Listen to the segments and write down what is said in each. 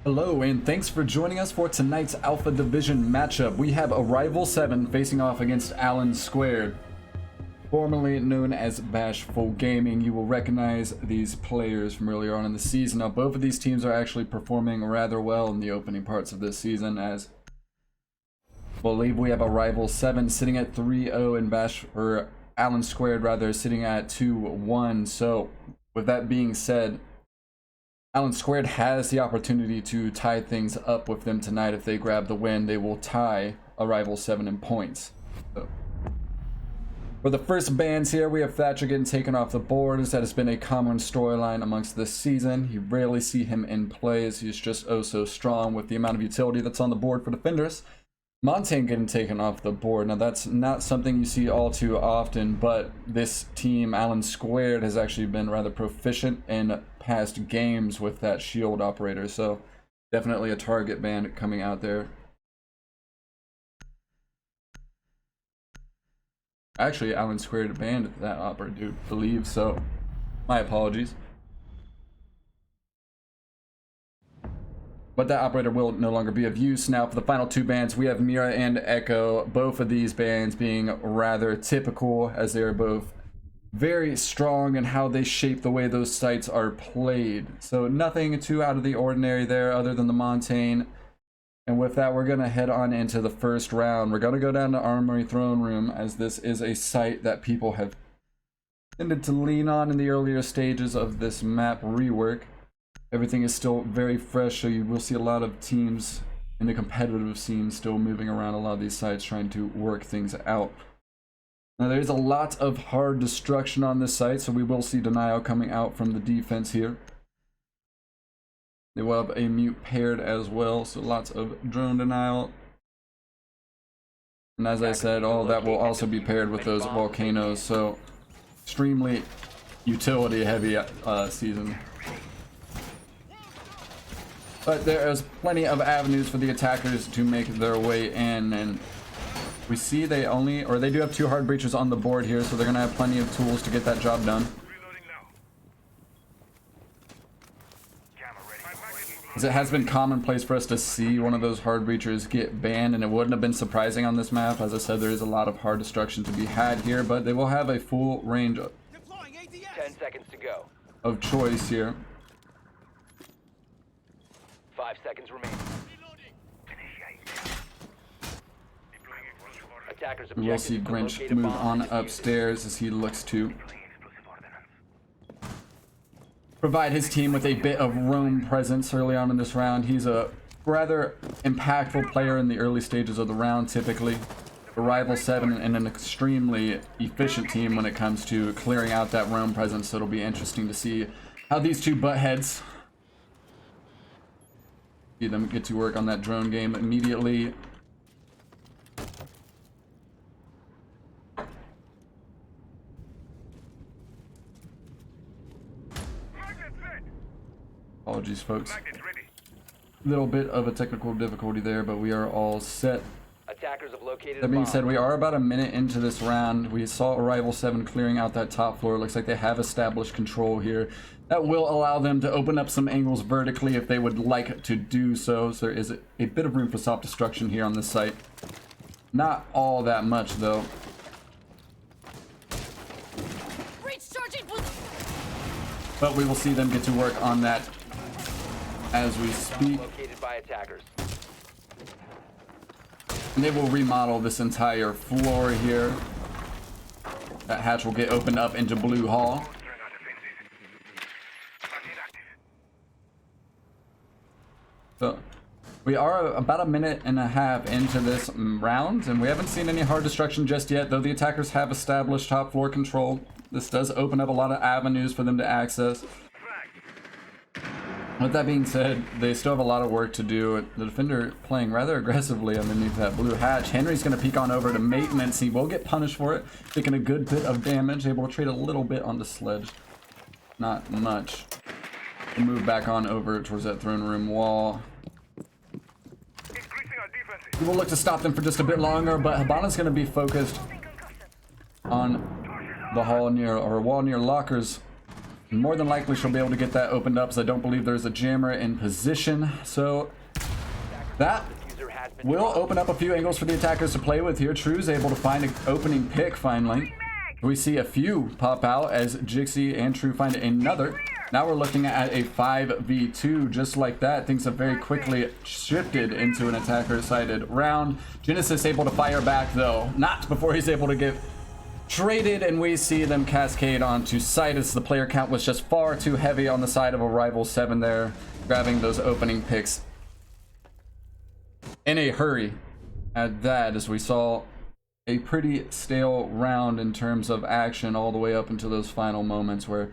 Hello, and thanks for joining us for tonight's Alpha Division matchup. We have Arrival7 facing off against Allen², formerly known as Bashful Gaming. You will recognize these players from earlier on in the season. Now, both of these teams are actually performing rather well in the opening parts of this season, as I believe we have Arrival7 sitting at 3-0 and Allen² rather sitting at 2-1. So, with that being said, Allen² has the opportunity to tie things up with them tonight. If they grab the win, they will tie Arrival7 in points. So, for the first bans here, we have Thatcher getting taken off the board, as that has been a common storyline amongst this season. You rarely see him in play, as he's just oh so strong with the amount of utility that's on the board for defenders. Montaigne getting taken off the board. Now, that's not something you see all too often, but this team, Allen², has actually been rather proficient in past games with that shield operator, so definitely a target ban coming out there. Actually, Allen² banned that operator, I believe, so my apologies. But that operator will no longer be of use. Now, for the final two bans, we have Mira and Echo. Both of these bans being rather typical, as they are both very strong in how they shape the way those sites are played. So nothing too out of the ordinary there other than the Montaigne. And with that, we're going to head on into the first round. We're going to go down to Armory Throne Room, as this is a site that people have tended to lean on in the earlier stages of this map rework. Everything is still very fresh, so you will see a lot of teams in the competitive scene still moving around a lot of these sites trying to work things out. Now, there's a lot of hard destruction on this site, so we will see denial coming out from the defense here. They will have a mute paired as well, so lots of drone denial. And as I said, all of that will also be paired with those volcanoes, so extremely utility heavy season. But there is plenty of avenues for the attackers to make their way in, and we see they do have two hard breaches on the board here, so they're gonna have plenty of tools to get that job done. As it has been commonplace for us to see one of those hard breachers get banned, and it wouldn't have been surprising on this map. As I said, there is a lot of hard destruction to be had here, but they will have a full range 10 seconds to go. of choice here. 5 seconds remaining. Attackers We will see Grinch move on upstairs as he looks to provide his team with a bit of roam presence early on in this round. He's a rather impactful player in the early stages of the round, typically. Arrival7 and an extremely efficient team when it comes to clearing out that roam presence, so it'll be interesting to see how these two butt heads. See them get to work on that drone game immediately. Apologies, folks. Little bit of a technical difficulty there, but we are all set. Attackers have located That being said, we are about a minute into this round. We saw Arrival7 clearing out that top floor. It looks like they have established control here. That will allow them to open up some angles vertically if they would like to do so. So there is a bit of room for soft destruction here on this site. Not all that much, though. But we will see them get to work on that as we speak. Located by attackers. And they will remodel this entire floor here. That hatch will get opened up into Blue Hall. So we are about a minute and a half into this round, and we haven't seen any hard destruction just yet, though the attackers have established top floor control. This does open up a lot of avenues for them to access. With that being said, they still have a lot of work to do. The defender playing rather aggressively underneath that blue hatch. Henry's going to peek on over to maintenance. He will get punished for it, taking a good bit of damage. Able to trade a little bit on the sledge. Not much. We'll move back on over towards that throne room wall. We will look to stop them for just a bit longer, but Habana's going to be focused on the hall near, or wall near lockers More than likely she'll be able to get that opened up, so I don't believe there's a jammer in position. So that Diffuser has been will dropped. open up a few angles for the attackers to play with here. True's able to find an opening pick finally. We see a few pop out as Jixie and True find another. Now we're looking at a 5v2 just like that. Things have very quickly shifted into an attacker-sided round. Genesis able to fire back though, not before he's able to get traded, and we see them cascade onto site as the player count was just far too heavy on the side of Arrival7 there, grabbing those opening picks in a hurry at that, as we saw a pretty stale round in terms of action all the way up until those final moments where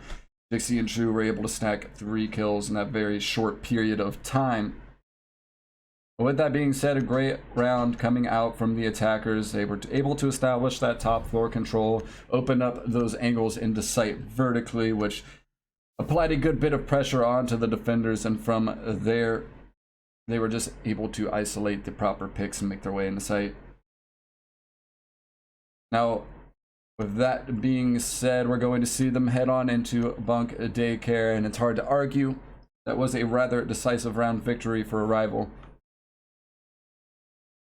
Dixie and True were able to stack 3 kills in that very short period of time. But with that being said, a great round coming out from the attackers. They were able to establish that top floor control, open up those angles into sight vertically, which applied a good bit of pressure onto the defenders, and from there they were just able to isolate the proper picks and make their way into sight. Now, with that being said, we're going to see them head on into bunk daycare, and it's hard to argue that was a rather decisive round victory for Arrival.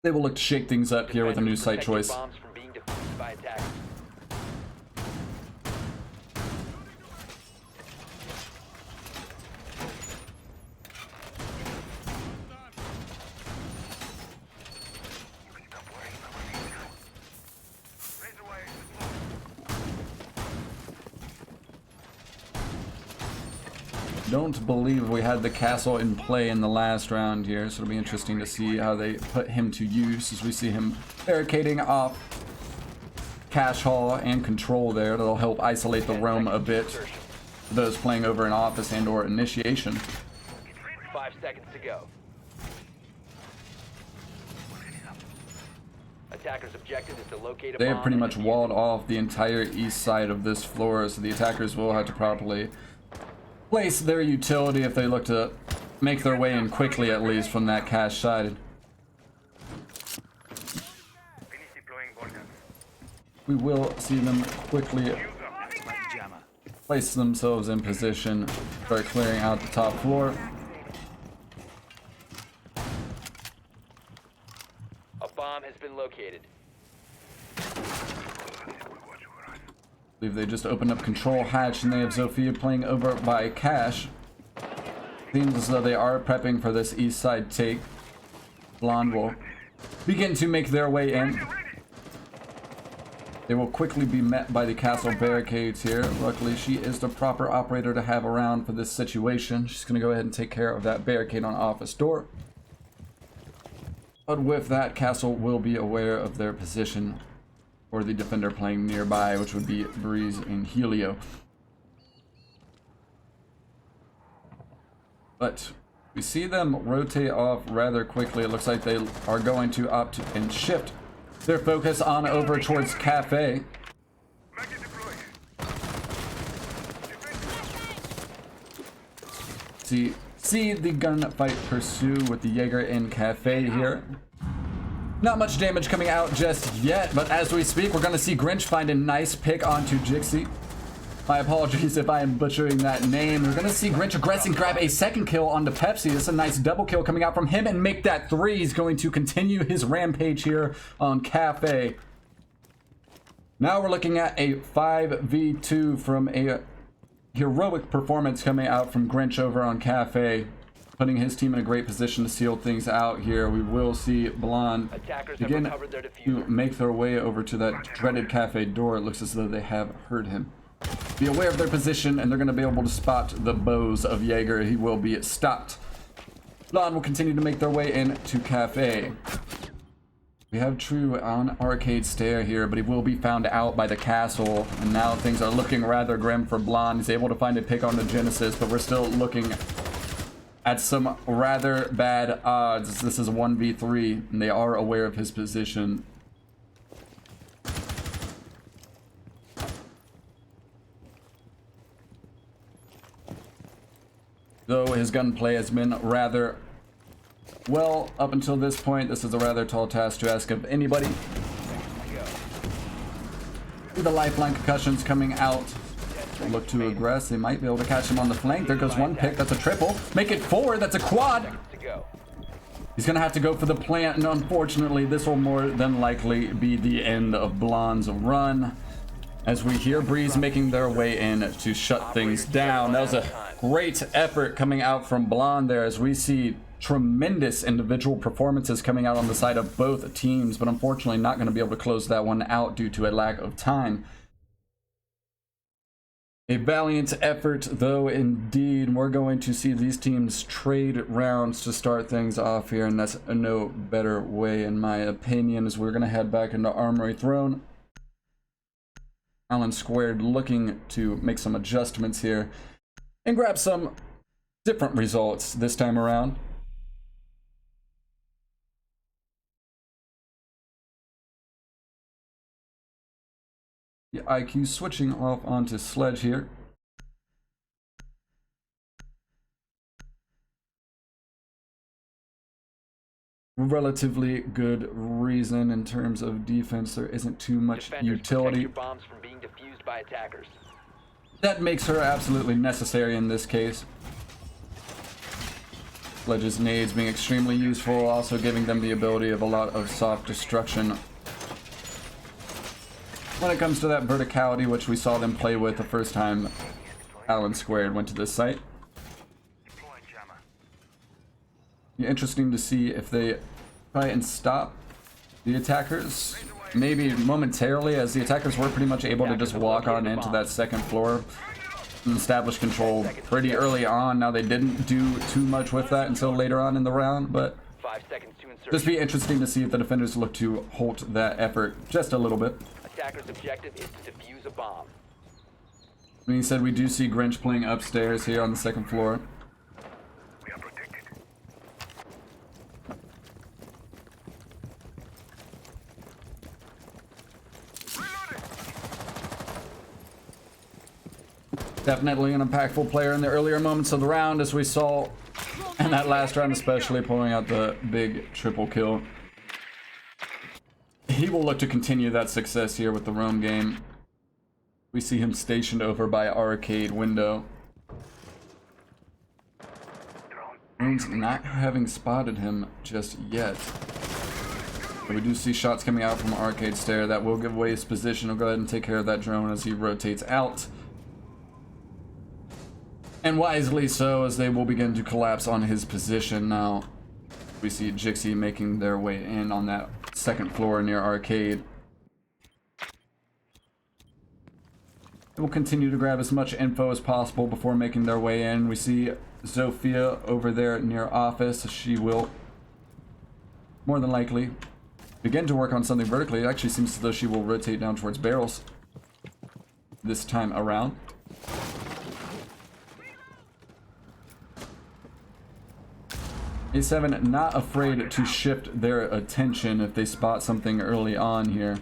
They will look to shake things up here with a new site Protect your choice. bombs from being defused by attackers. Don't believe we had the castle in play in the last round here, so it'll be interesting to see how they put him to use as we see him barricading off cash hall and control there. That'll help isolate the roam a bit for those playing over an office and or initiation. 5 seconds to go. Attackers' objective is to locate a They bomb have pretty and much defuse walled it. off the entire east side of this floor, so the attackers will have to properly place their utility if they look to make their way in quickly, at least from that cash side. We will see them quickly place themselves in position, start clearing out the top floor. A bomb has been located. I believe they just opened up control hatch, and they have Zofia playing over by Cash. Seems as though they are prepping for this east side take. Blonde will begin to make their way in. They will quickly be met by the castle barricades here. Luckily, she is the proper operator to have around for this situation. She's going to go ahead and take care of that barricade on office door. But with that, castle will be aware of their position, or the defender playing nearby, which would be Breeze and Helio. But we see them rotate off rather quickly. It looks like they are going to opt and shift their focus on over towards Kafe. See the gunfight pursue with the Jaeger in Kafe here. Not much damage coming out just yet, but as we speak, we're going to see Grinch find a nice pick onto Jixie. My apologies if I am butchering that name. We're going to see Grinch aggressing, grab a second kill onto Pepsi. This is a nice double kill coming out from him and make that 3. He's going to continue his rampage here on Kafe. Now we're looking at a 5v2 from a heroic performance coming out from Grinch over on Kafe, putting his team in a great position to seal things out here. We will see Blonde Attackers have begin recovered their to diffuser. make their way over to that dreaded Cafe door. It looks as though they have heard him. Be aware of their position, and they're going to be able to spot the bows of Jaeger. He will be stopped. Blonde will continue to make their way into Cafe. We have True on Arcade Stair here, but he will be found out by the castle, and now things are looking rather grim for Blonde. He's able to find a pick on the Genesis, but we're still looking at some rather bad odds. This is a 1v3, and they are aware of his position. Though his gunplay has been rather well up until this point, this is a rather tall task to ask of anybody. The lifeline concussions coming out look to aggress. They might be able to catch him on the flank. There goes one pick. That's a triple. Make it 4. That's a quad. To go. He's going to have to go for the plant, and unfortunately, this will more than likely be the end of Blonde's run. As we hear Breeze making their way in to shut things down. That was a great effort coming out from Blonde there, as we see tremendous individual performances coming out on the side of both teams, but unfortunately not going to be able to close that one out due to a lack of time. A valiant effort, though, indeed. We're going to see these teams trade rounds to start things off here, and that's no better way, in my opinion, as we're going to head back into Armory Throne. Allen² looking to make some adjustments here and grab some different results this time around. The IQ switching off onto Sledge here. Relatively good reason in terms of defense. There isn't too much utility. Protect your bombs from being defused by attackers. That makes her absolutely necessary in this case. Sledge's nades being extremely useful, also giving them the ability of a lot of soft destruction when it comes to that verticality, which we saw them play with the first time Allen² went to this site. Be interesting to see if they try and stop the attackers, maybe momentarily, as the attackers were pretty much able to just walk on into that second floor and establish control pretty early on. Now, they didn't do too much with that until later on in the round, but 5 seconds to insert. just be interesting to see if the defenders look to halt that effort just a little bit. Attacker's objective is to defuse a bomb. Being said, we do see Grinch playing upstairs here on the second floor. We are protected. Definitely an impactful player in the earlier moments of the round, as we saw in that last round, especially pulling out the big triple kill. He will look to continue that success here with the roam game. We see him stationed over by arcade window. Room's not having spotted him just yet. But we do see shots coming out from arcade stair. That will give away his position. He'll go ahead and take care of that drone as he rotates out. And wisely so, as they will begin to collapse on his position now. We see Jixie making their way in on that second floor near arcade. They will continue to grab as much info as possible before making their way in. We see Zofia over there near office. She will more than likely begin to work on something vertically. It actually seems as though she will rotate down towards barrels this time around. A7 not afraid to shift their attention if they spot something early on here.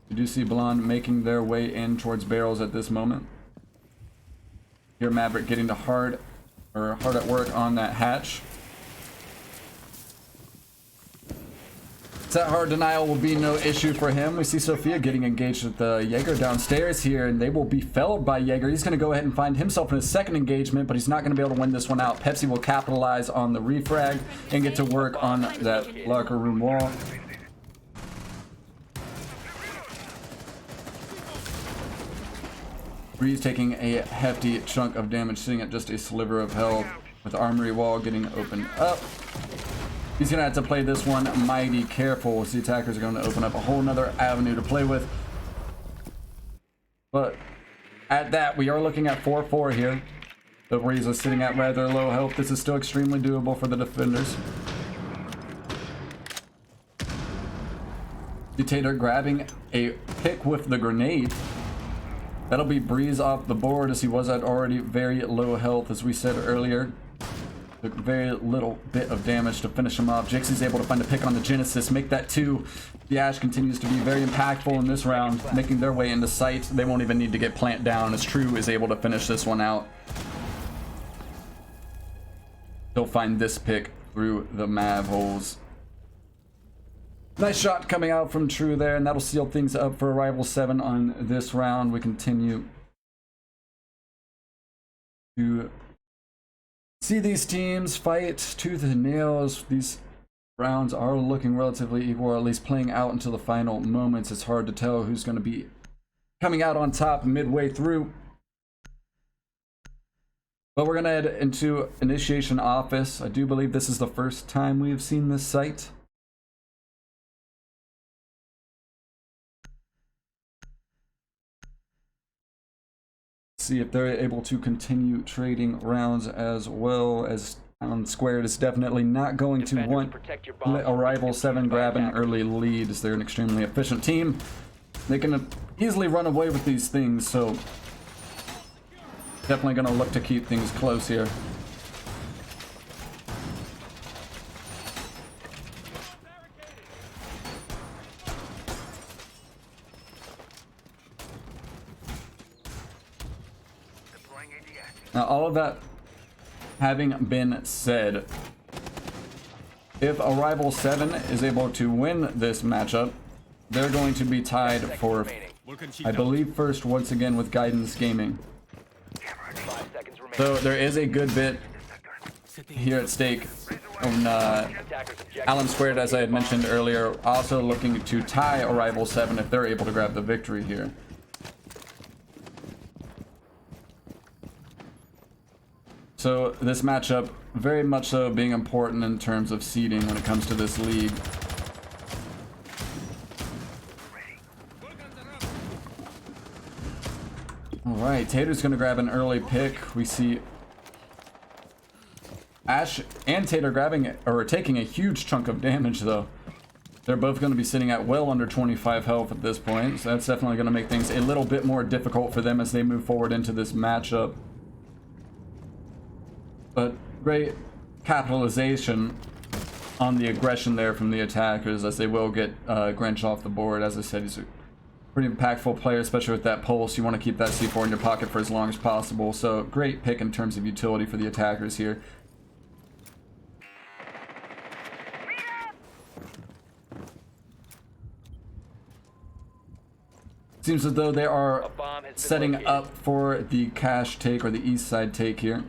We do see Blonde making their way in towards barrels at this moment. Here Maverick getting to hard at work on that hatch. That hard denial will be no issue for him. We see Sophia getting engaged with the Jaeger downstairs here, and they will be felled by Jaeger. He's going to go ahead and find himself in a second engagement, but he's not going to be able to win this one out. Pepsi will capitalize on the refrag and get to work on that locker room wall. Breeze taking a hefty chunk of damage, sitting at just a sliver of health, with the armory wall getting opened up. He's going to have to play this one mighty careful, as the attackers are going to open up a whole nother avenue to play with. But at that, we are looking at 4-4 here. The Breeze is sitting at rather low health. This is still extremely doable for the defenders. Dictator grabbing a pick with the grenade. That'll be Breeze off the board, as he was at already very low health, as we said earlier. Took very little bit of damage to finish him off. Jixie's able to find a pick on the Genesis, make that 2. The Ash continues to be very impactful in this round, making their way into sight. They won't even need to get plant down, as True is able to finish this one out. He'll find this pick through the Mav holes. Nice shot coming out from True there, and that'll seal things up for Arrival7 on this round. We continue to see these teams fight tooth and nails. These rounds are looking relatively equal, or at least playing out until the final moments. It's hard to tell who's going to be coming out on top midway through. But we're going to head into Initiation Office. I do believe this is the first time we have seen this site. See if they're able to continue trading rounds as well as Allen². Is definitely not going to want let Arrival7 grab an early lead, as they're an extremely efficient team. They can easily run away with these things, so definitely going to look to keep things close here. Now, all of that having been said, if Arrival7 is able to win this matchup, they're going to be tied for, I believe, first once again with Guidance Gaming. So there is a good bit here at stake on Allen², as I had mentioned earlier, also looking to tie Arrival7 if they're able to grab the victory here. So this matchup very much so being important in terms of seeding when it comes to this league. Alright, Tater's gonna grab an early pick. We see Ash and Tater grabbing or taking a huge chunk of damage though. They're both going to be sitting at well under 25 health at this point, so that's definitely going to make things a little bit more difficult for them as they move forward into this matchup. But great capitalization on the aggression there from the attackers, as they will get Grinch off the board. As I said, he's a pretty impactful player, especially with that pulse. You want to keep that C4 in your pocket for as long as possible. So great pick in terms of utility for the attackers here. Seems as though they are setting up for the cache take, or the east side take here,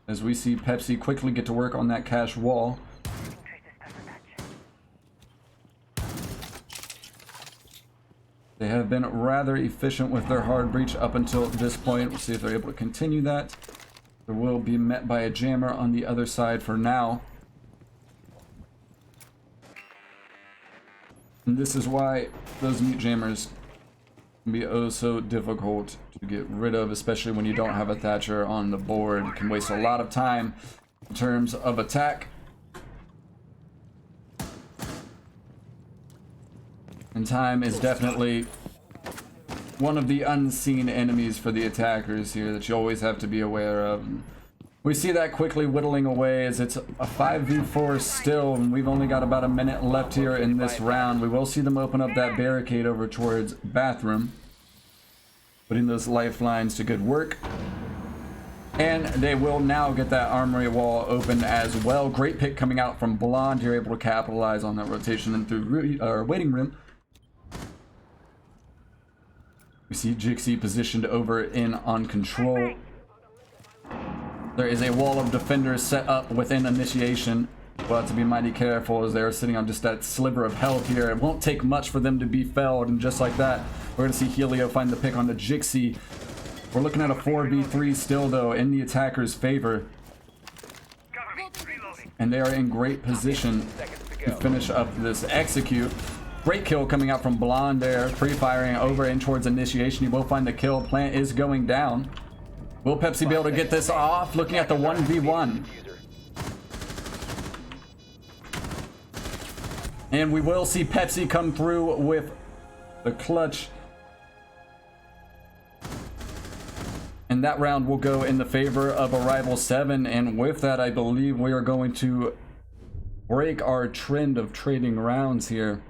as we see Pepsi quickly get to work on that cache wall. They have been rather efficient with their hard breach up until this point. We'll see if they're able to continue that. There will be met by a jammer on the other side for now. And this is why those mute jammers can be oh so difficult to get rid of, especially when you don't have a Thatcher on the board. It can waste a lot of time in terms of attack. And time is definitely one of the unseen enemies for the attackers here that you always have to be aware of. We see that quickly whittling away as it's a 5v4 still, and we've only got about a minute left here in this round. We will see them open up that barricade over towards bathroom, putting those lifelines to good work. And they will now get that armory wall open as well. Great pick coming out from Blonde. You're able to capitalize on that rotation in through waiting room. We see Jixie positioned over in on control. There is a wall of defenders set up within initiation. We'll have to be mighty careful as they're sitting on just that sliver of health here. It won't take much for them to be felled, and just like that, we're going to see Helio find the pick on the Jixie. We're looking at a 4v3 still, though, in the attacker's favor. And they are in great position to finish up this execute. Great kill coming out from Blonde there, pre-firing over in towards initiation. He will find the kill. Plant is going down. Will Pepsi be able to get this off? Looking at the 1v1. And we will see Pepsi come through with the clutch. And that round will go in the favor of Arrival7. And with that, I believe we are going to break our trend of trading rounds here,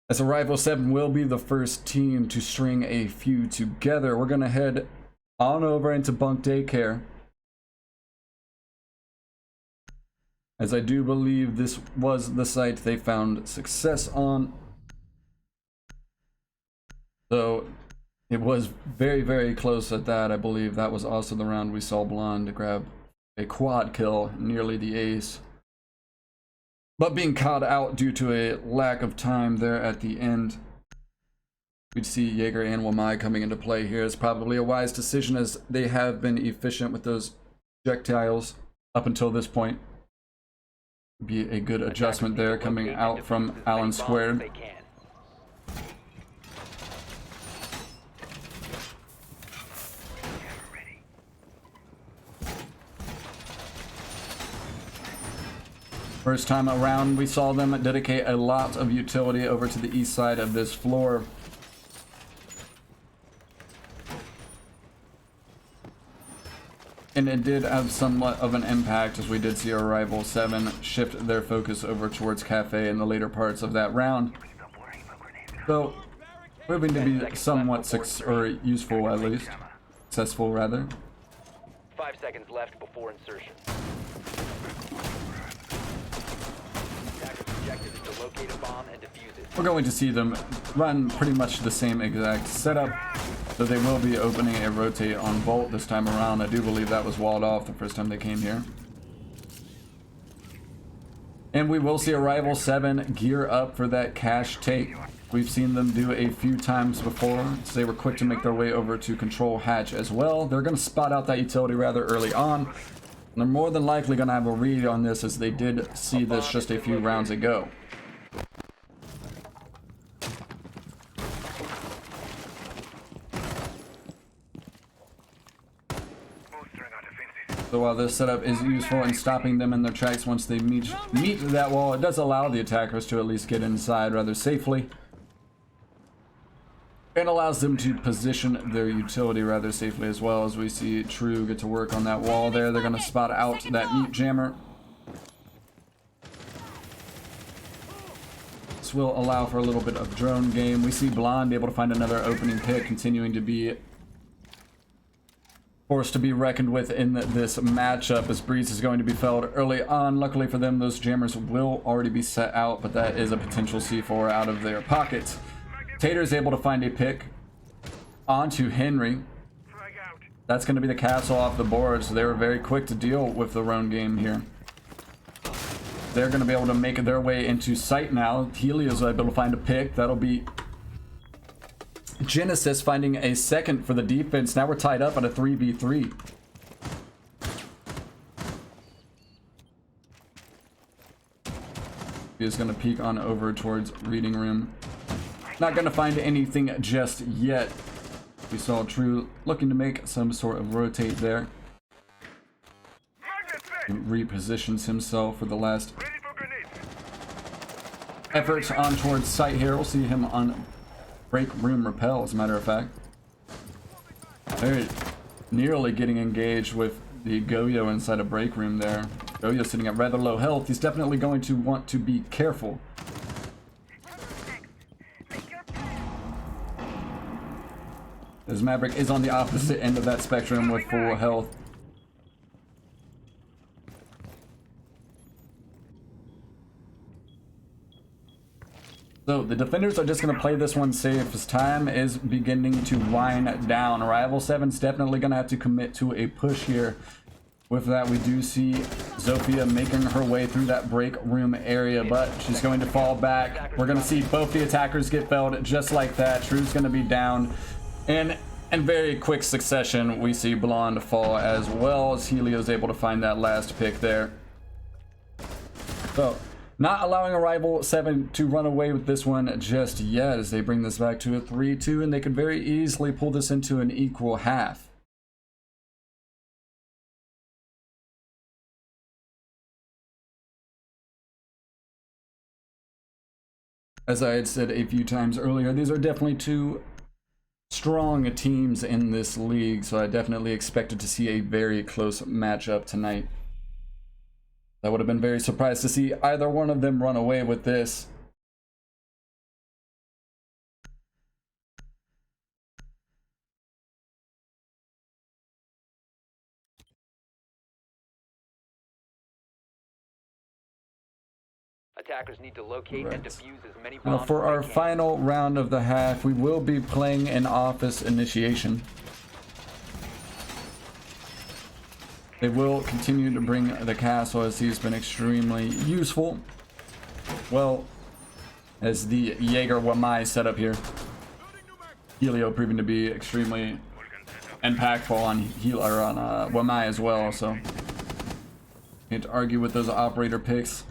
as Arrival7 will be the first team to string a few together. We're going to head on over into Bunk Daycare, as I do believe this was the site they found success on. So It was very, very close at that. I believe that was also the round we saw Blonde grab a quad kill, nearly the ace. But being caught out due to a lack of time there at the end. We'd see Jaeger and Wamai coming into play here. Is probably a wise decision as they have been efficient with those projectiles up until this point. Be a good adjustment there coming out from Allen². They can. First time around, we saw them dedicate a lot of utility over to the east side of this floor. And it did have somewhat of an impact as we did see Arrival7 shift their focus over towards Kafe in the later parts of that round. So, proving to be somewhat useful at least. Successful rather. 5 seconds left before insertion. Attacker's objective is to locate a bomb and defuse it. We're going to see them run pretty much the same exact setup. So they will be opening a rotate on Bolt this time around. I do believe that was walled off the first time they came here. And we will see Arrival7 gear up for that cash take. We've seen them do a few times before. So they were quick to make their way over to control hatch as well. They're going to spot out that utility rather early on. They're more than likely going to have a read on this as they did see this just a few rounds ago. So while this setup is useful in stopping them in their tracks once they meet that wall, it does allow the attackers to at least get inside rather safely. It allows them to position their utility rather safely as well, as we see True get to work on that wall there. They're going to spot out that mute jammer. This will allow for a little bit of drone game. We see Blonde able to find another opening pick, continuing to be force to be reckoned with in this matchup as Breeze is going to be felled early on. Luckily for them, those jammers will already be set out, but that is a potential C4 out of their pockets. Tater is able to find a pick onto Henry. That's going to be the castle off the board, so they were very quick to deal with the roam game here. They're going to be able to make their way into sight now. Helio's able to find a pick. That'll be Genesis finding a second for the defense. Now we're tied up at a 3v3. He is going to peek on over towards reading room. Not going to find anything just yet. We saw True looking to make some sort of rotate there. He repositions himself for the last efforts on towards sight here. We'll see him on break room repel, as a matter of fact. They're nearly getting engaged with the Goyo inside a break room there. Goyo sitting at rather low health. He's definitely going to want to be careful. As Maverick is on the opposite end of that spectrum with full health. So the defenders are just going to play this one safe as time is beginning to wind down. Arrival7's definitely going to have to commit to a push here. With that, we do see Zofia making her way through that break room area, but she's going to fall back. We're going to see both the attackers get felled just like that. True's going to be down. And in very quick succession, we see Blonde fall as well as Helio's able to find that last pick there. So not allowing Arrival7 to run away with this one just yet as they bring this back to a 3-2, and they could very easily pull this into an equal half. As I had said a few times earlier, these are definitely two strong teams in this league, so I definitely expected to see a very close matchup tonight. I would have been very surprised to see either one of them run away with this. attackers need to locate and defuse as many Now bombs for as our they can. final round of the half, we will be playing an office initiation. They will continue to bring the castle as he's been extremely useful. Well, as the Jaeger Wamai setup here. Helio proving to be extremely impactful on Wamai as well, so can't argue with those operator picks.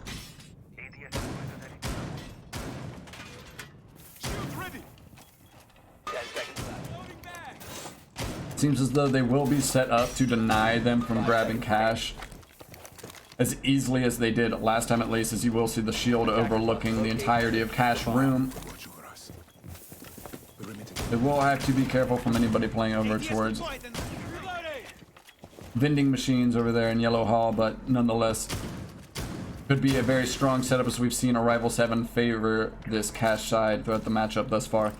Seems as though they will be set up to deny them from grabbing cash as easily as they did last time, at least, as you will see the shield overlooking the entirety of cash room. They will have to be careful from anybody playing over towards vending machines over there in Yellow Hall, but nonetheless could be a very strong setup as we've seen Arrival7 favor this cash side throughout the matchup thus far.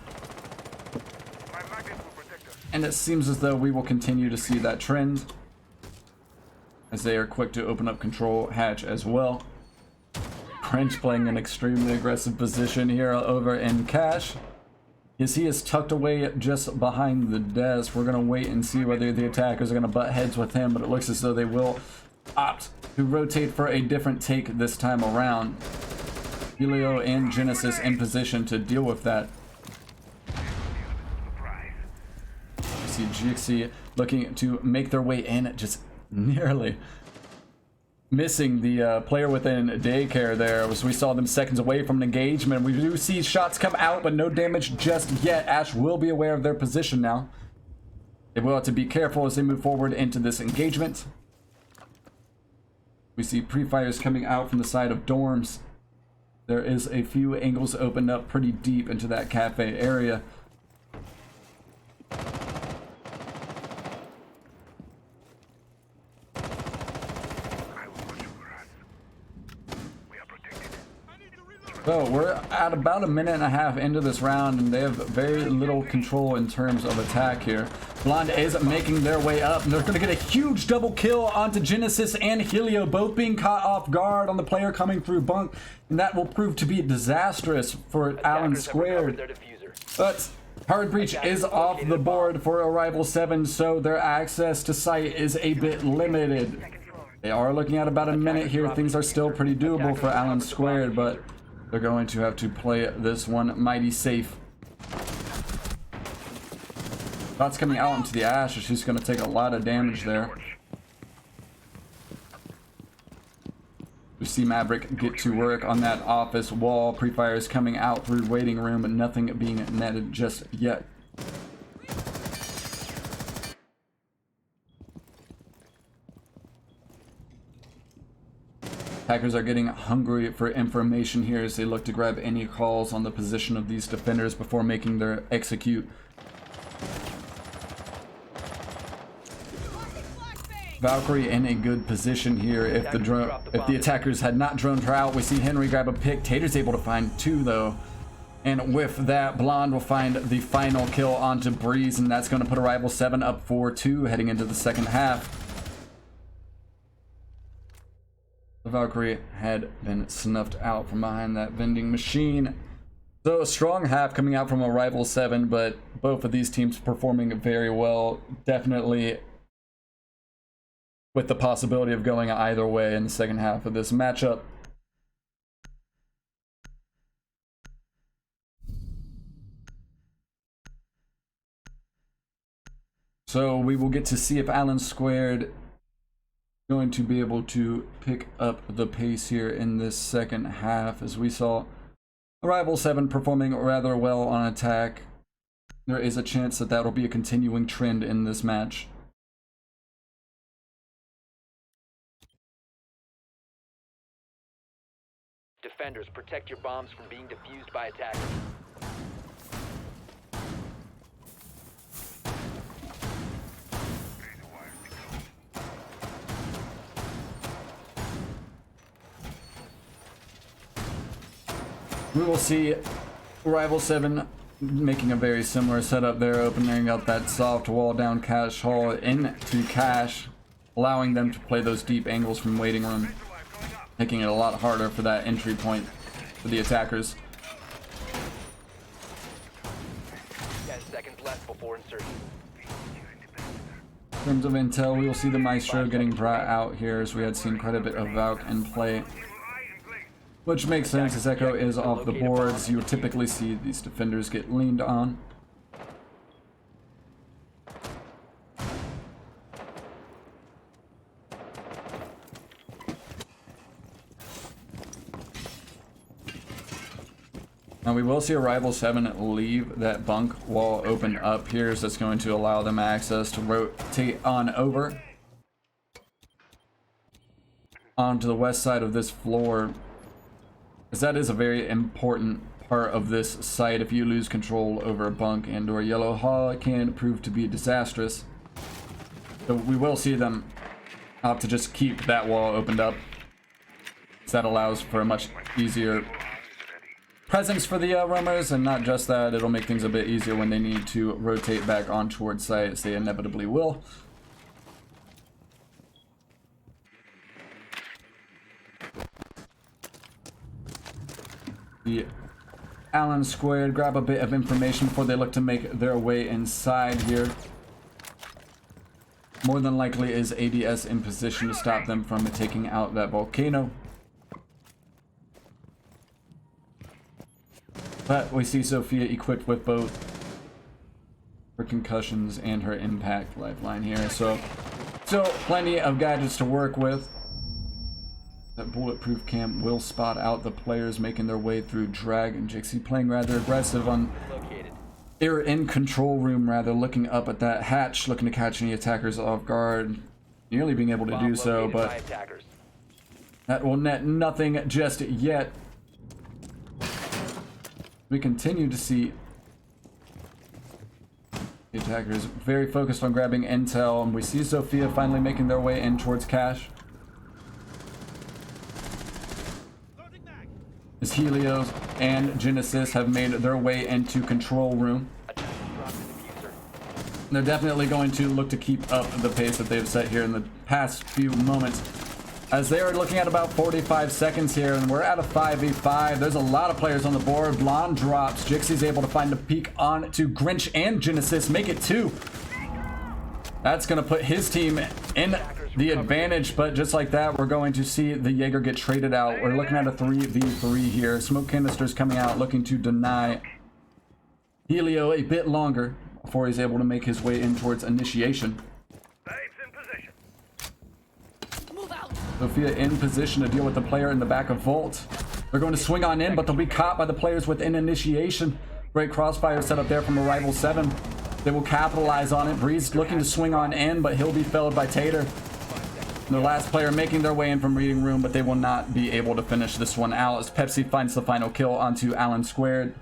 And it seems as though we will continue to see that trend as they are quick to open up control hatch as well. French playing an extremely aggressive position here over in cash. As he is tucked away just behind the desk. We're going to wait and see whether the attackers are going to butt heads with him, but it looks as though they will opt to rotate for a different take this time around. Helio and Genesis in position to deal with that. See Jixie looking to make their way in, just nearly missing the player within daycare there, as we saw them seconds away from an engagement. We do see shots come out, but no damage just yet. Ash will be aware of their position now. They will have to be careful as they move forward into this engagement. We see pre-fires coming out from the side of dorms. There is a few angles opened up pretty deep into that cafe area. So we're at about a minute and a half into this round, and they have very little control in terms of attack here. Blonde is making their way up, and they're going to get a huge double kill onto Genesis and Helio, both being caught off guard on the player coming through bunk, and that will prove to be disastrous for Allen². But hard breach is off the board for Arrival7, so their access to site is a bit limited. They are looking at about a minute here. Things are still pretty doable for Allen², but they're going to have to play this one mighty safe. Shots coming out into the ash. She's going to take a lot of damage there. We see Maverick get to work on that office wall. Pre-fires coming out through waiting room, but nothing being netted just yet. Hackers are getting hungry for information here as they look to grab any calls on the position of these defenders before making their execute. Valkyrie in a good position here. If the attackers had not droned her out, we see Henry grab a pick. Tater's able to find two though. And with that, Blonde will find the final kill onto Breeze, and that's going to put Arrival7 up 4-2 heading into the second half. The Valkyrie had been snuffed out from behind that vending machine. So a strong half coming out from Arrival7, but both of these teams performing very well. Definitely with the possibility of going either way in the second half of this matchup. So we will get to see if Allen² going to be able to pick up the pace here in this second half, as we saw Arrival7 performing rather well on attack. There is a chance that that'll be a continuing trend in this match. Defenders, protect your bombs from being defused by attackers. We will see Arrival7 making a very similar setup there, opening up that soft wall down cash hall into cash, allowing them to play those deep angles from waiting room, making it a lot harder for that entry point for the attackers. 10 seconds left before insertion. In terms of intel, we will see the Maestro getting brought out here, as we had seen quite a bit of Valk in play. Which makes sense, as Echo is off the boards. You would typically see these defenders get leaned on. Now we will see Arrival7 leave that bunk wall open up here, so that's going to allow them access to rotate on over onto the west side of this floor, as that is a very important part of this site. If you lose control over a bunk and or yellow hall, it can prove to be disastrous. So we will see them opt to just keep that wall opened up, so that allows for a much easier presence for the roamers, and not just that, it'll make things a bit easier when they need to rotate back on towards site, as they inevitably will. The Allen² grab a bit of information before they look to make their way inside here. More than likely is ADS in position to stop them from taking out that volcano. But we see Sophia equipped with both her concussions and her impact lifeline here, so plenty of gadgets to work with. That bulletproof cam will spot out the players making their way through drag, and Jixie playing rather aggressive on they're in control room, rather looking up at that hatch, looking to catch any attackers off guard, nearly being able to do so, but that will net nothing just yet. We continue to see the attackers very focused on grabbing intel, and we see Sophia finally making their way in towards Cash. As Helios and Genesis have made their way into control room. They're definitely going to look to keep up the pace that they've set here in the past few moments, as they are looking at about 45 seconds here, and we're at a 5v5. There's a lot of players on the board. Blonde drops. Jixie's able to find a peek on to Grinch and Genesis, make it 2. That's going to put his team in the advantage, but just like that, we're going to see the Jaeger get traded out. We're looking at a 3v3 here. Smoke canisters coming out, looking to deny Helio a bit longer before he's able to make his way in towards initiation. Sophia in position to deal with the player in the back of Vault. They're going to swing on in, but they'll be caught by the players within initiation. Great crossfire set up there from Arrival7. They will capitalize on it. Breeze looking to swing on in, but he'll be felled by Tater. The last player making their way in from reading room, but they will not be able to finish this one out, as Pepsi finds the final kill onto Allen².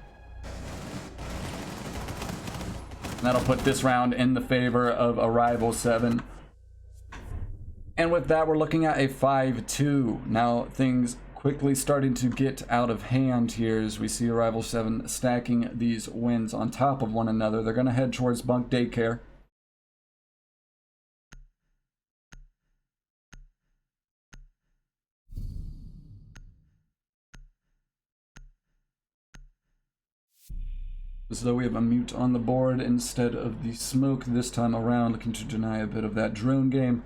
That'll put this round in the favor of Arrival7. And with that, we're looking at a 5-2. Now, things quickly starting to get out of hand here, as we see Arrival7 stacking these wins on top of one another. They're going to head towards Bunk Daycare. As though we have a mute on the board instead of the smoke this time around, looking to deny a bit of that drone game.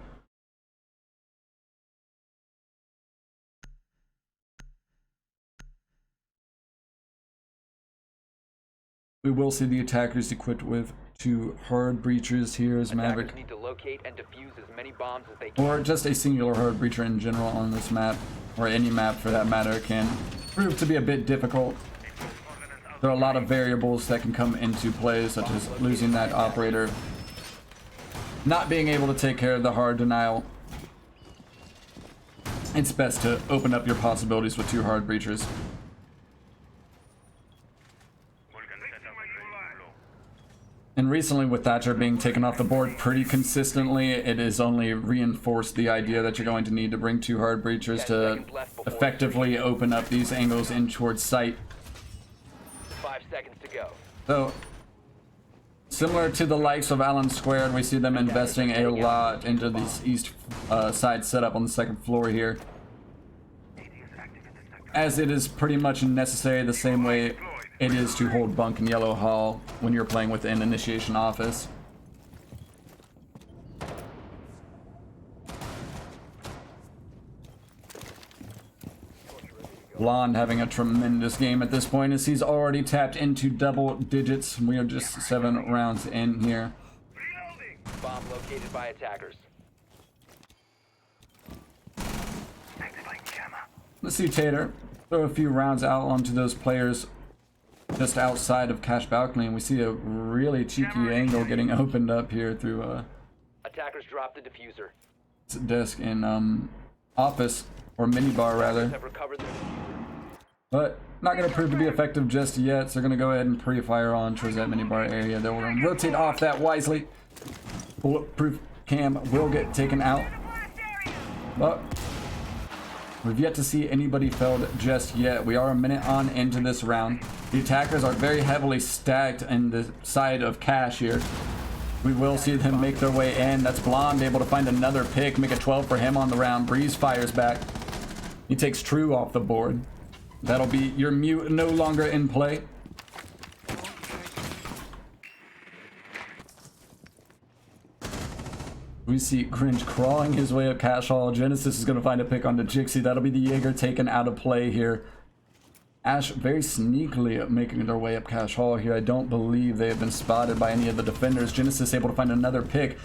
We will see the attackers equipped with 2 hard breachers here, as Maverick need to locate and defuse as many bombs as they can. or just a singular hard breacher in general on this map, or any map for that matter, can prove to be a bit difficult. There are a lot of variables that can come into play, such as losing that operator, not being able to take care of the hard denial. It's best to open up your possibilities with 2 hard breachers. And recently, with Thatcher being taken off the board pretty consistently, it has only reinforced the idea that you're going to need to bring 2 hard breachers to effectively open up these angles in towards sight. 5 seconds to go. So, similar to the likes of Allen², we see them investing a lot into this east side setup on the second floor here. as it is pretty much necessary the same way it is to hold bunk in Yellow Hall when you're playing within Initiation Office. Blonde having a tremendous game at this point as he's already tapped into double digits. We are just 7 rounds in here. Bomb located by attackers. Let's see Tater throw a few rounds out onto those players just outside of Cash Balcony, and we see a really cheeky angle getting opened up here through Attackers dropped the diffuser. desk in office, or minibar rather. Have recovered their diffuser. But not going to prove to be effective just yet, so they're going to go ahead and pre-fire on towards that minibar area. They'll rotate off that wisely. Bulletproof cam will get taken out. But we've yet to see anybody felled just yet. We are a minute on into this round. The attackers are very heavily stacked in the side of Cash here. We will see them make their way in. That's Blonde able to find another pick, make a 12 for him on the round. Breeze fires back. He takes True off the board. That'll be your mute no longer in play. We see Grinch crawling his way up Cash Hall. Genesis is going to find a pick onto Jixie. That'll be the Jaeger taken out of play here. Ash very sneakily making their way up Cash Hall here. I don't believe they have been spotted by any of the defenders. Genesis able to find another pick.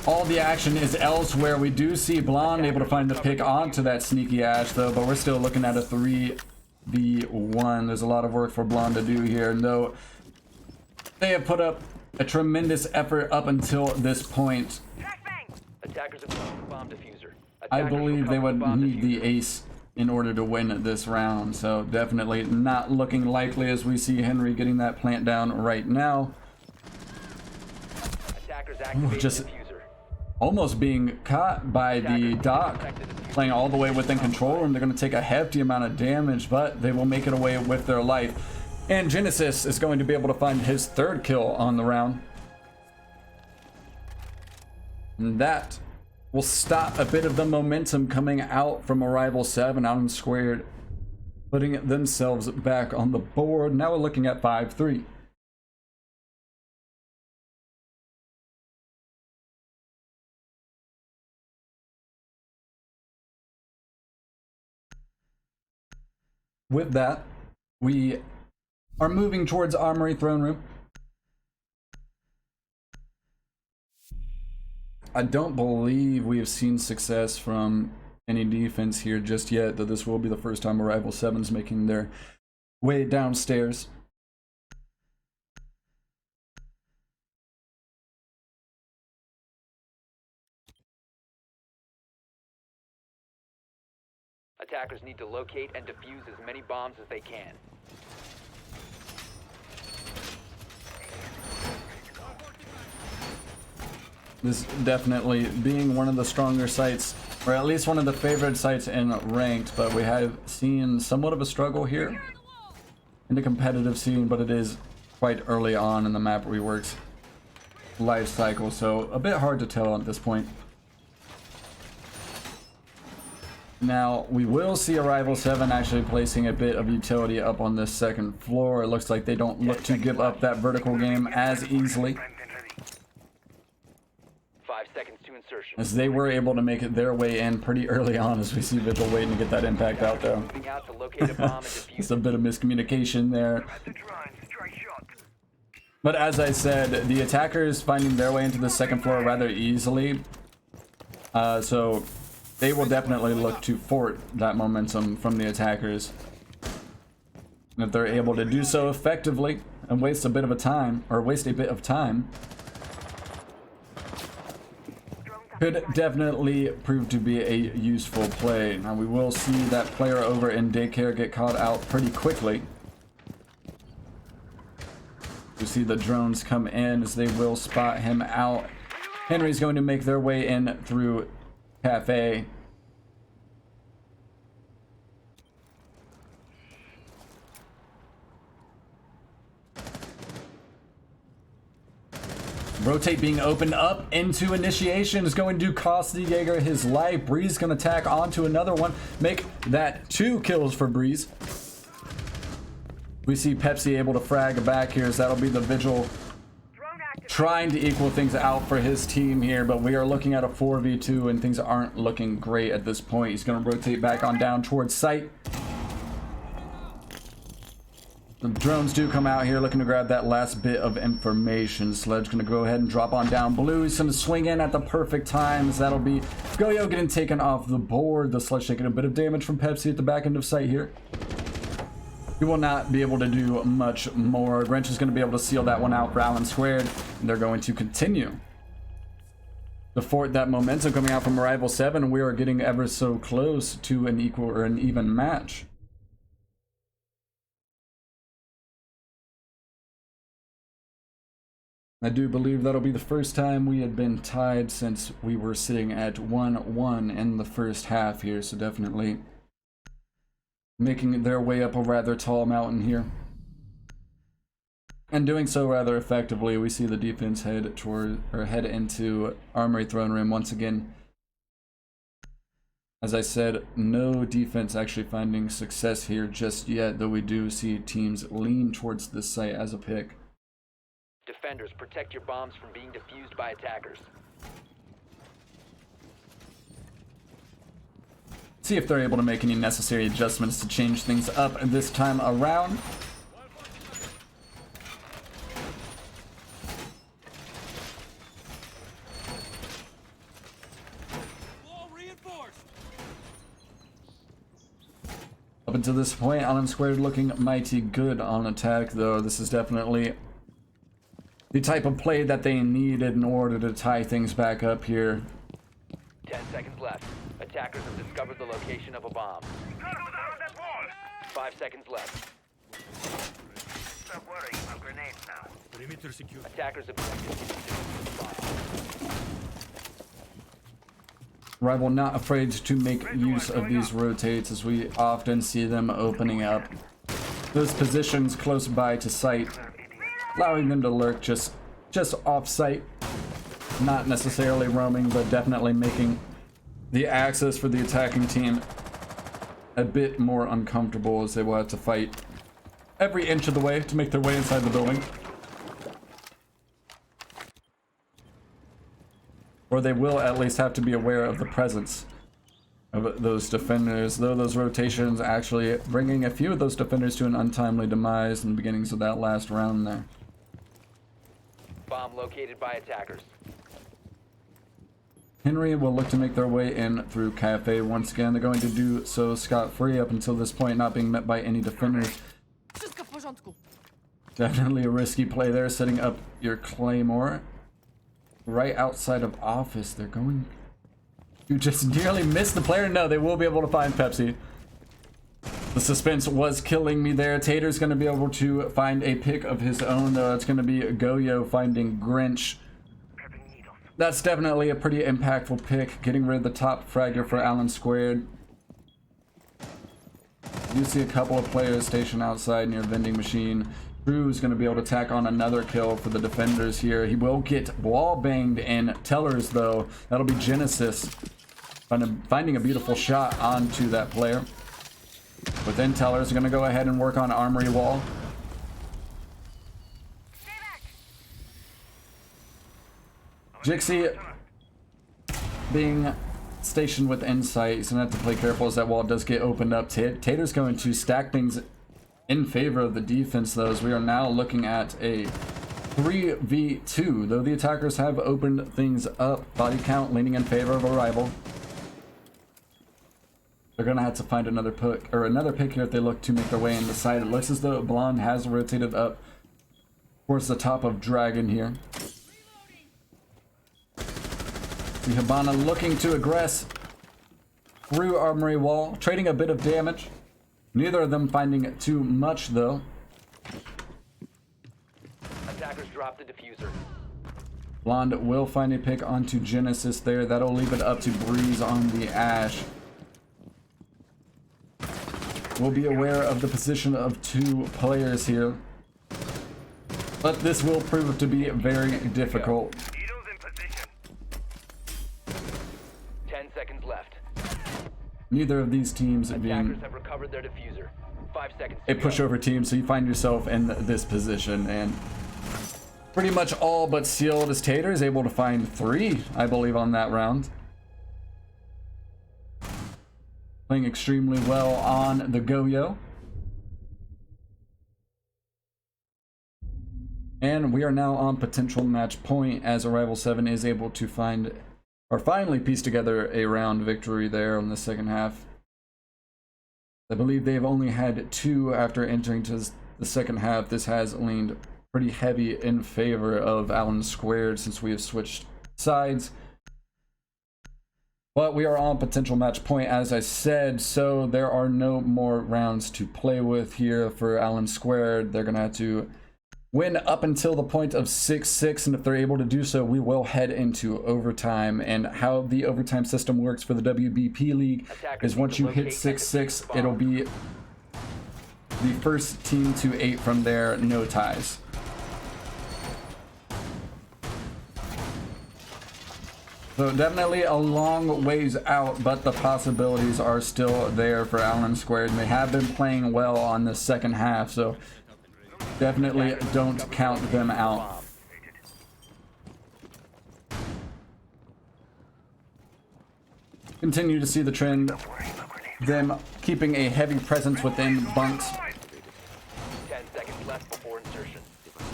All the action is elsewhere. We do see Blonde able to find the pick onto that sneaky Ash though, but we're still looking at a 3v1. There's a lot of work for Blonde to do here. No, they have put up a tremendous effort up until this point. Attackers have found the bomb diffuser. I Attackers believe they recovered would the bomb need the diffuser. ace in order to win this round, so definitely not looking likely as we see Henry getting that plant down right now. Attackers activated Just diffuser. almost being caught by the Doc, playing all the way within control room. They're going to take a hefty amount of damage, but they will make it away with their life. And Genesis is going to be able to find his 3rd kill on the round. And that will stop a bit of the momentum coming out from Arrival7, Allen², putting themselves back on the board. Now we're looking at 5-3. With that, we are moving towards Armory Throne Room. I don't believe we have seen success from any defense here just yet, though this will be the first time Arrival7's making their way downstairs. Attackers need to locate and defuse as many bombs as they can. This definitely being one of the stronger sites, or at least one of the favored sites in ranked, but we have seen somewhat of a struggle here in the competitive scene, but it is quite early on in the map rework's life cycle, so a bit hard to tell at this point. Now, we will see Arrival7 actually placing a bit of utility up on this 2nd floor. It looks like they don't look to give up that vertical game as easily, 5 seconds to insertion. as they were able to make it their way in pretty early on, as we see Vigil waiting to get that impact out though. Moving out to locate a bomb and defuse. It's a bit of miscommunication there. But as I said, the attackers finding their way into the 2nd floor rather easily. So they will definitely look to fort that momentum from the attackers. And if they're able to do so effectively and waste a bit of time, could definitely prove to be a useful play. Now we will see that player over in daycare get caught out pretty quickly. You see the drones come in as they will spot him out. Henry's going to make their way in through Kafe. Rotate being opened up into initiation is going to cost the Jaeger his life. Breeze going to tack onto another one. Make that 2 kills for Breeze. We see Pepsi able to frag back here, so that'll be the Vigil trying to equal things out for his team here, but we are looking at a 4v2 and things aren't looking great at this point. He's going to rotate back on down towards site. The drones do come out here looking to grab that last bit of information. Sledge going to go ahead and drop on down blue. He's going to swing in at the perfect times. That'll be Goyo getting taken off the board. The Sledge taking a bit of damage from Pepsi at the back end of site here. He will not be able to do much more. Grinch is going to be able to seal that one out for Allen², and they're going to continue to fort that momentum coming out from Arrival7. We are getting ever so close to an equal or an even match. I do believe that'll be the first time we had been tied since we were sitting at 1-1 in the first half here, so definitely making their way up a rather tall mountain here. And doing so rather effectively. We see the defense head into Armory Throne Room once again. As I said, no defense actually finding success here just yet, though we do see teams lean towards this site as a pick. Defenders, protect your bombs from being defused by attackers. See if they're able to make any necessary adjustments to change things up this time around. Up until this point, Allen² looking mighty good on attack, though. This is definitely the type of play that they needed in order to tie things back up here. 10 seconds left. Attackers have discovered the location of a bomb. 5 seconds left. Stop worrying about grenades now. Perimeter secure. Attackers have detected the bomb. Rival not afraid to make use of these rotates, as we often see them opening up those positions close by to site, allowing them to lurk just off site, not necessarily roaming, but definitely making the access for the attacking team a bit more uncomfortable, as they will have to fight every inch of the way to make their way inside the building. Or they will at least have to be aware of the presence of those defenders, though those rotations actually bringing a few of those defenders to an untimely demise in the beginnings of that last round there. Bomb located by attackers. Henry will look to make their way in through Kafe. Once again, they're going to do so scot-free up until this point, not being met by any defenders. Definitely a risky play there, setting up your Claymore right outside of office. They're going to just nearly miss the player. No, they will be able to find Pepsi. The suspense was killing me there. Tater's going to be able to find a pick of his own, though. It's going to be Goyo finding Grinch. That's definitely a pretty impactful pick, getting rid of the top fragger for Allen². You see a couple of players stationed outside near vending machine. Drew's going to be able to tack on another kill for the defenders here. He will get wall banged in Tellers, though. That'll be Genesis finding a beautiful shot onto that player. Within Tellers, going to go ahead and work on Armory Wall. Jixie being stationed with insight, he's going to have to play careful as that wall does get opened up. Tater's going to stack things in favor of the defense, though, as we are now looking at a 3v2, though the attackers have opened things up. Body count leaning in favor of Arrival. They're going to have to find another pick here if they look to make their way in the side. It looks as though Blonde has rotated up towards the top of Dragon here. The Hibana looking to aggress through Armory Wall, trading a bit of damage. Neither of them finding too much, though. Attackers drop the diffuser. Blonde will find a pick onto Genesis there. That'll leave it up to Breeze on the Ash. We'll be aware of the position of two players here. But this will prove to be very difficult. Needles in position. 10 seconds left. Neither of these teams Attackers being have recovered their diffuser. 5 seconds a to go. pushover team, so you find yourself in this position, and pretty much all but sealed as Tater is able to find 3, I believe, on that round. Playing extremely well on the Go-Yo. And we are now on potential match point as Arrival7 is able to find, or finally piece together a round victory there in the second half. I believe they've only had 2 after entering to the second half. This has leaned pretty heavy in favor of Allen² since we have switched sides. But we are on potential match point, as I said, so there are no more rounds to play with here for Allen². They're going to have to win up until the point of 6-6, and if they're able to do so, we will head into overtime. And how the overtime system works for the WBP League is once you hit 6-6, it'll be the first team to 8 from there, no ties. So definitely a long ways out, but the possibilities are still there for Allen². And they have been playing well on the second half, so definitely don't count them out. Continue to see the trend, them keeping a heavy presence within bunks, 10 seconds left before insertion.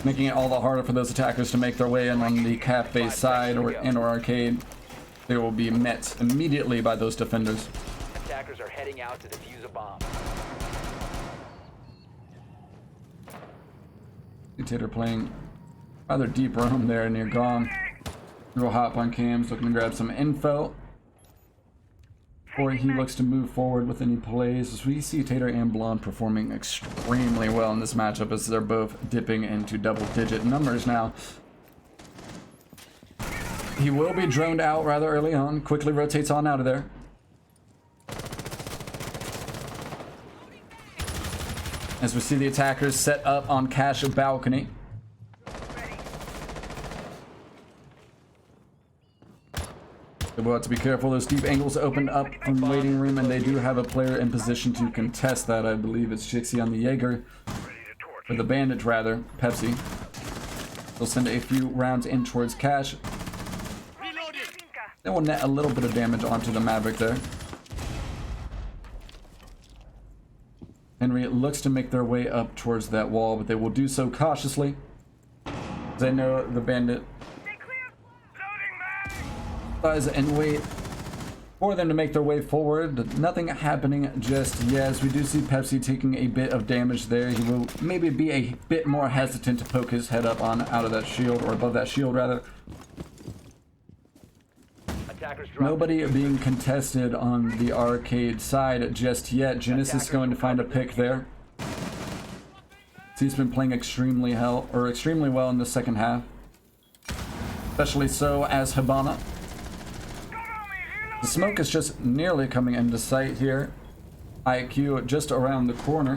making it all the harder for those attackers to make their way in on the Kafe side or arcade. They will be met immediately by those defenders. Attackers are heading out to defuse a bomb. Tater playing rather deep roam there near Gong. Real hop on cams, looking to grab some info before he looks to move forward with any plays. As we see Tater and Blonde performing extremely well in this matchup as they're both dipping into double-digit numbers now. He will be droned out rather early on, quickly rotates on out of there. As we see the attackers set up on Cash balcony. They will have to be careful. Those deep angles opened up from the waiting room, and they do have a player in position to contest that. I believe it's Jixie on the Jaeger, or the Bandit rather, Pepsi. They'll send a few rounds in towards Cash. They will net a little bit of damage onto the Maverick there. Henry looks to make their way up towards that wall, but they will do so cautiously. They know the Bandit does and wait for them to make their way forward. Nothing happening just yet, as we do see Pepsi taking a bit of damage there. He will maybe be a bit more hesitant to poke his head up on out of that shield, or above that shield rather. Nobody being contested on the arcade side just yet. Genesis going to find a pick there. He's been playing extremely well in the second half, especially so as Hibana. The smoke is just nearly coming into sight here. IQ just around the corner.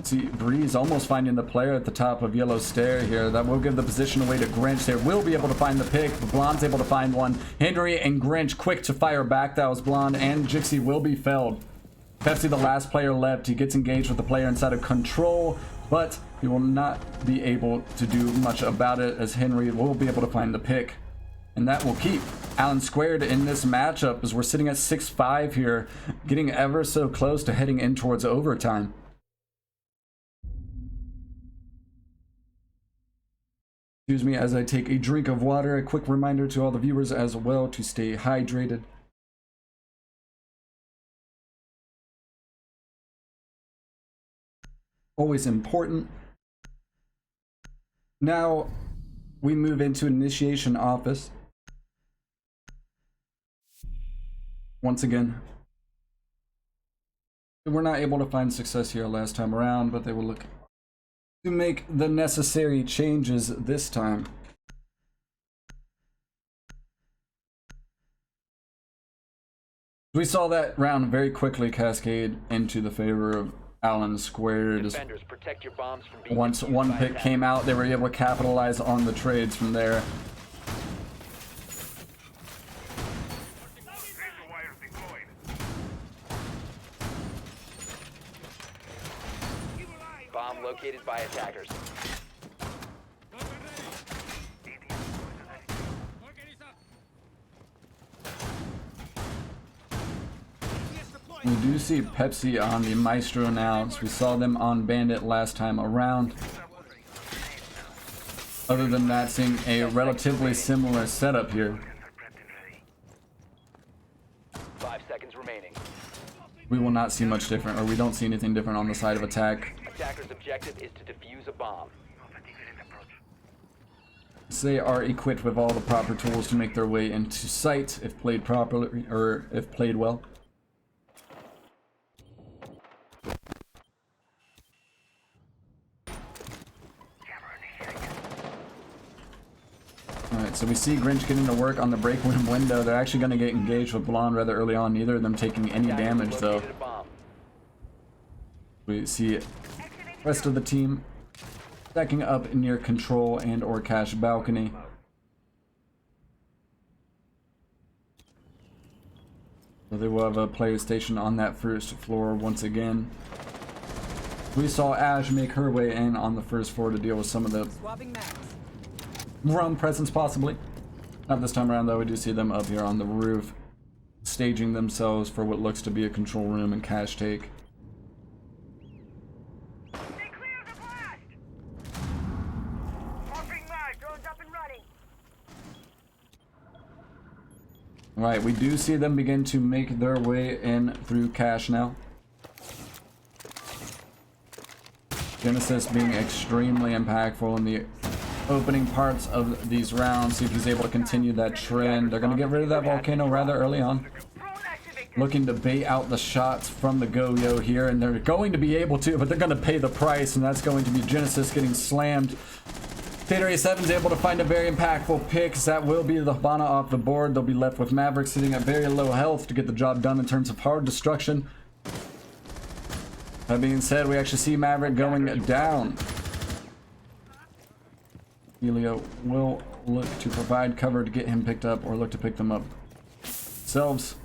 See Breeze almost finding the player at the top of Yellow Stair here. That will give the position away to Grinch. They will be able to find the pick. Blonde's able to find one. Henry and Grinch quick to fire back. That was Blonde, and Jixie will be felled. Pepsi, the last player left. He gets engaged with the player inside of Control, but he will not be able to do much about it, as Henry will be able to find the pick. And that will keep Allen² in this matchup, as we're sitting at 6-5 here, getting ever so close to heading in towards overtime. Excuse me as I take a drink of water. A quick reminder to all the viewers as well to stay hydrated. Always important. Now we move into initiation office. Once again, we're not able to find success here last time around, but they will look to make the necessary changes this time. We saw that round very quickly cascade into the favor of Allen². Defenders, protect your bombs from being Once defused one by pick attackers. came out, they were able to capitalize on the trades from there. Razor wires deployed. Bomb located by attackers. We do see Pepsi on the Maestro now, so we saw them on Bandit last time around. Other than that, seeing a relatively similar setup here. 5 seconds remaining. We will not see much different, or we don't see anything different on the side of attack. Attacker's objective is to defuse a bomb. They are equipped with all the proper tools to make their way into sight if played properly, or if played well. Alright, so we see Grinch getting to work on the break room window. They're actually going to get engaged with Blonde rather early on, neither of them taking any Attackers damage though. located a bomb. We see rest of the team stacking up near control and or cache balcony. So they will have a player station on that first floor once again. We saw Ash make her way in on the first floor to deal with some of the rum presence possibly. Not this time around though, we do see them up here on the roof, staging themselves for what looks to be a control room and cache take. They cleared the blast! Offering mag, drones up and running. Right, we do see them begin to make their way in through cache now. Genesis being extremely impactful in the opening parts of these rounds. See if he's able to continue that trend. They're going to get rid of that volcano rather early on. Drone activated. Looking to bait out the shots from the Go-Yo here, and they're going to be able to, but they're going to pay the price, and that's going to be Genesis getting slammed. Tater 7 is able to find a very impactful pick. That will be the Habana off the board. They'll be left with Maverick sitting at very low health to get the job done in terms of hard destruction. That being said, we actually see Maverick going down. Helio will look to provide cover to get him picked up, or look to pick them up themselves.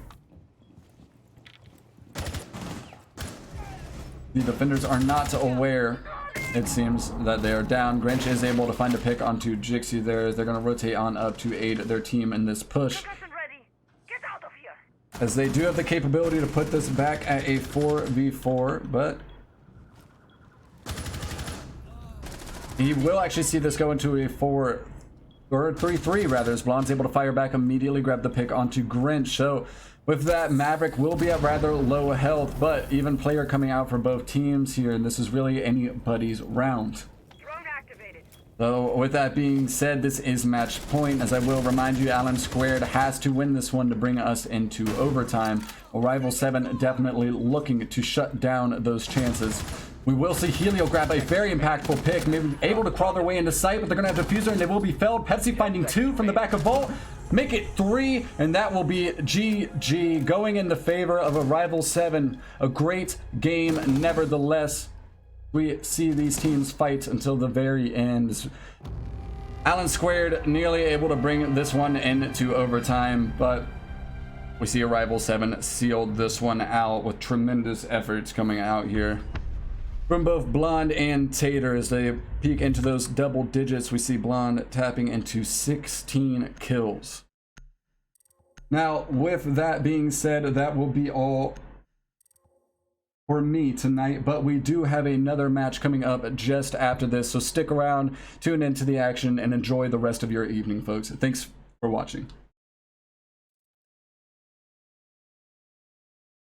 The defenders are not aware, it seems, that they are down. Grinch is able to find a pick onto Jixie there. They're going to rotate on up to aid their team in this push, Isn't ready. Get out of here. as they do have the capability to put this back at a 4v4, but he will actually see this go into a 3-3 rather, as Blonde's able to fire back immediately, grab the pick onto Grinch. So with that, Maverick will be at rather low health, but even player coming out for both teams here, and this is really anybody's round. Drone activated. So with that being said, this is match point. As I will remind you, Allen² has to win this one to bring us into overtime. Arrival7 definitely looking to shut down those chances. We will see Helio grab a very impactful pick, maybe able to crawl their way into sight, but they're going to have Diffuser and they will be felled. Pepsi finding 2 from the back of Vault, make it 3, and that will be GG, going in the favor of Arrival7. A great game nevertheless. We see these teams fight until the very end. Allen² nearly able to bring this one into overtime, but we see Arrival7 sealed this one out with tremendous efforts coming out here from both Blonde and Tater. As they peek into those double digits, we see Blonde tapping into 16 kills. Now, with that being said, that will be all for me tonight, but we do have another match coming up just after this, so stick around, tune into the action, and enjoy the rest of your evening, folks. Thanks for watching.